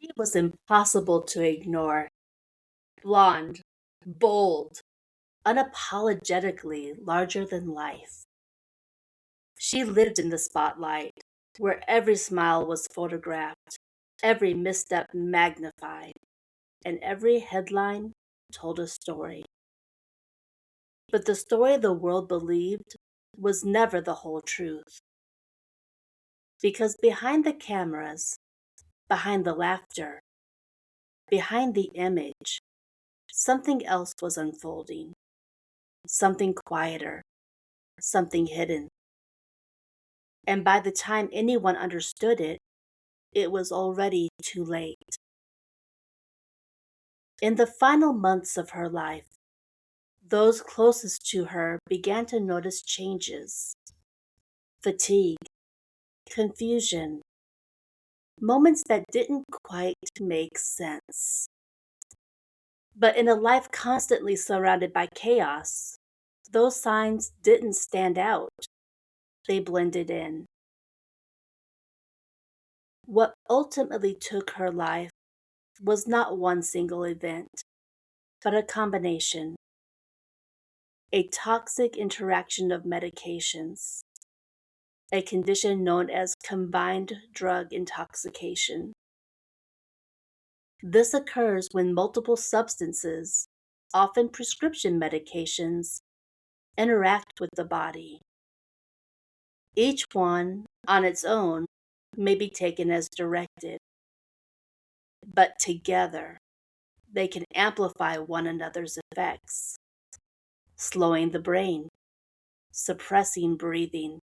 She was impossible to ignore. Blonde, bold, unapologetically larger than life. She lived in the spotlight, where every smile was photographed, every misstep magnified, and every headline told a story. But the story the world believed was never the whole truth. Because behind the cameras, behind the laughter, behind the image, something else was unfolding, something quieter, something hidden. And by the time anyone understood it, it was already too late. In the final months of her life, those closest to her began to notice changes: fatigue, confusion, moments that didn't quite make sense. But in a life constantly surrounded by chaos, those signs didn't stand out, they blended in. What ultimately took her life was not one single event, but a combination, a toxic interaction of medications, a condition known as combined drug intoxication. This occurs when multiple substances, often prescription medications, interact with the body. Each one, on its own, may be taken as directed, but together they can amplify one another's effects, slowing the brain, suppressing breathing,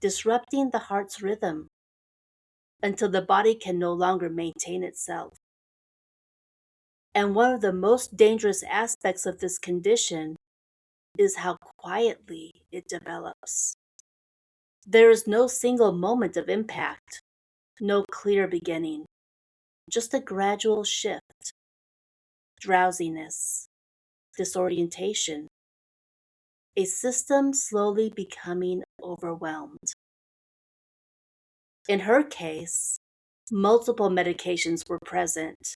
disrupting the heart's rhythm until the body can no longer maintain itself. And one of the most dangerous aspects of this condition is how quietly it develops. There is no single moment of impact, no clear beginning, just a gradual shift, drowsiness, disorientation, a system slowly becoming overwhelmed. In her case, multiple medications were present,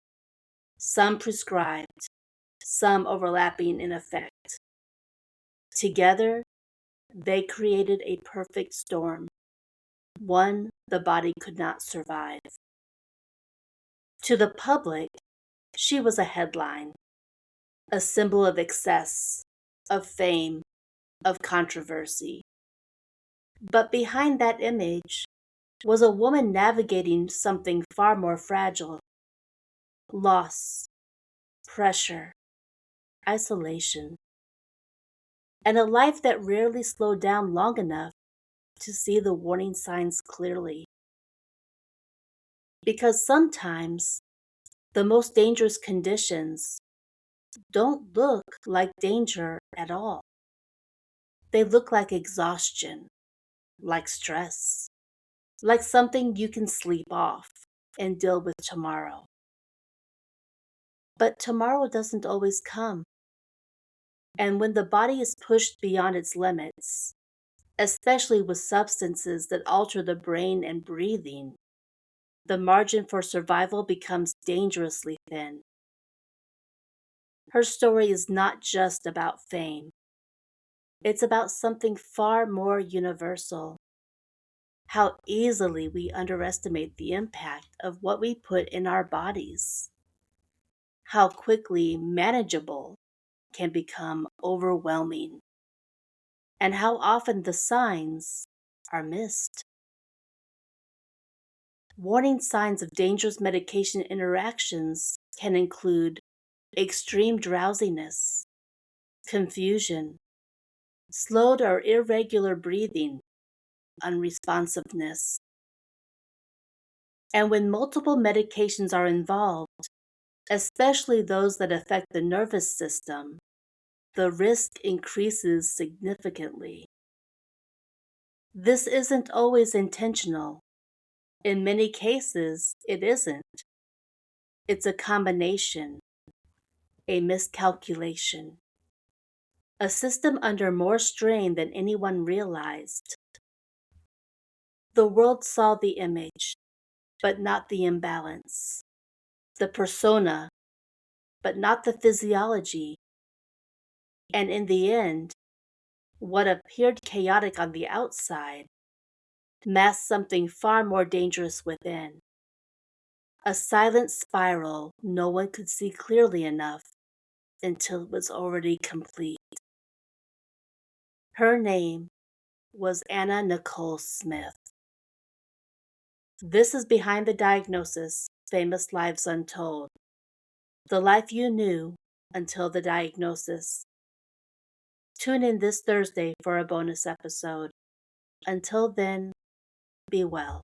some prescribed, some overlapping in effect. Together, they created a perfect storm, one the body could not survive. To the public, she was a headline, a symbol of excess, of fame, of controversy. But behind that image was a woman navigating something far more fragile: loss, pressure, isolation, and a life that rarely slowed down long enough to see the warning signs clearly. Because sometimes the most dangerous conditions don't look like danger at all. They look like exhaustion, like stress, like something you can sleep off and deal with tomorrow. But tomorrow doesn't always come. And when the body is pushed beyond its limits, especially with substances that alter the brain and breathing, the margin for survival becomes dangerously thin. Her story is not just about fame, it's about something far more universal: how easily we underestimate the impact of what we put in our bodies, how quickly manageable can become overwhelming, and how often the signs are missed. Warning signs of dangerous medication interactions can include extreme drowsiness, confusion, slowed or irregular breathing, unresponsiveness. And when multiple medications are involved, especially those that affect the nervous system, the risk increases significantly. This isn't always intentional. In many cases, it isn't. It's a combination, a miscalculation, a system under more strain than anyone realized. The world saw the image, but not the imbalance. the persona, but not the physiology. And in the end, what appeared chaotic on the outside masked something far more dangerous within. A silent spiral no one could see clearly enough until it was already complete. Her name was Anna Nicole Smith. This is Behind the Diagnosis, Famous Lives Untold. The life you knew until the diagnosis. Tune in this Thursday for a bonus episode. Until then, be well.